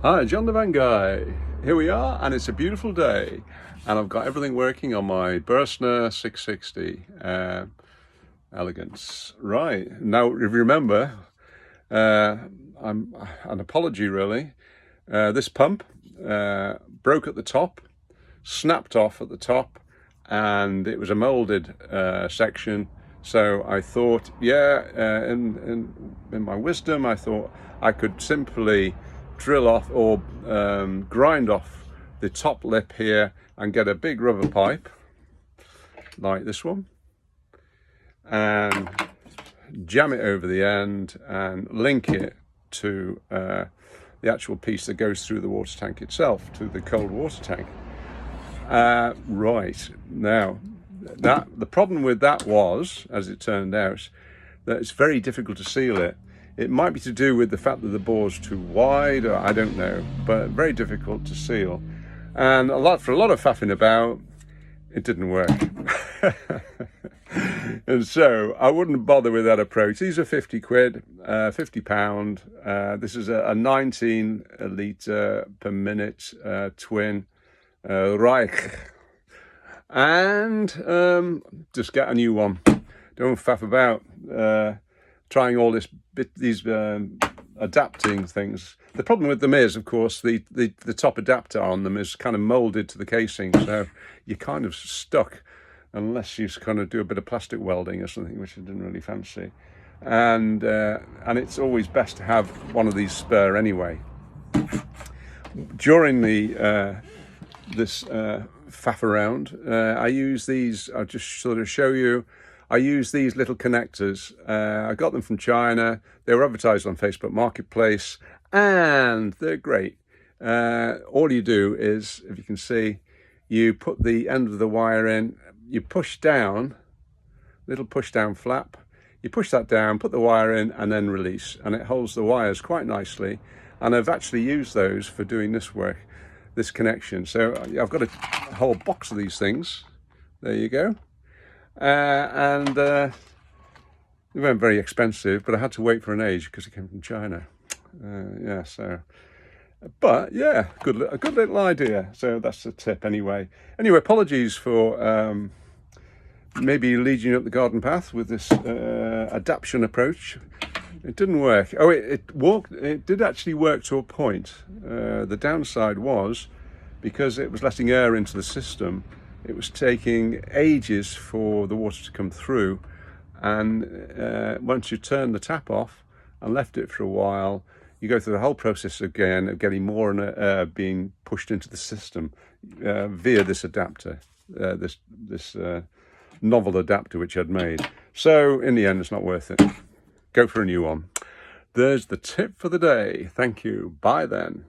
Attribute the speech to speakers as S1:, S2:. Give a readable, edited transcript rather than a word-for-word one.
S1: Hi, John the Van Guy. Here we are, and it's a beautiful day, and I've got everything working on my Burstner 660 Elegance. Right, now if you remember, I'm an apology really. This pump broke at the top, snapped off at the top, and it was a molded section. So I thought, in my wisdom, I thought I could simply drill off or grind off the top lip here and get a big rubber pipe like this one and jam it over the end and link it to the actual piece that goes through the water tank itself, to the cold water tank. Right, now the problem with that was, as it turned out, that it's very difficult to seal it. It might be to do with the fact that the bore's too wide, or I don't know, but very difficult to seal. And for a lot of faffing about, it didn't work. And so I wouldn't bother with that approach. These are 50 quid, 50 pound. This is a 19 litre per minute twin Reich. And just get a new one. Don't faff about trying all these adapting things. The problem with them is, of course, the top adapter on them is kind of molded to the casing, so you're kind of stuck unless you kind of do a bit of plastic welding or something, which I didn't really fancy. And it's always best to have one of these spare anyway. During this faff around, I use these. I'll just sort of show you. I use these little connectors. I got them from China. They were advertised on Facebook Marketplace, and they're great. All you do is, if you can see, you put the end of the wire in, you push down, little push down flap, you push that down, put the wire in, and then release, and it holds the wires quite nicely. And I've actually used those for doing this work, this connection. So I've got a whole box of these things. There you go. They weren't very expensive, but I had to wait for an age because it came from China. But yeah, a good little idea. So that's the tip anyway. Anyway, apologies for maybe leading you up the garden path with this adaptation approach. It didn't work. Oh, it did actually work to a point. The downside was, because it was letting air into the system, it was taking ages for the water to come through, and once you turn the tap off and left it for a while, you go through the whole process again of getting more air being pushed into the system via this adapter, this novel adapter which I'd made. So in the end, it's not worth it. Go for a new one. There's the tip for the day. Thank you. Bye then.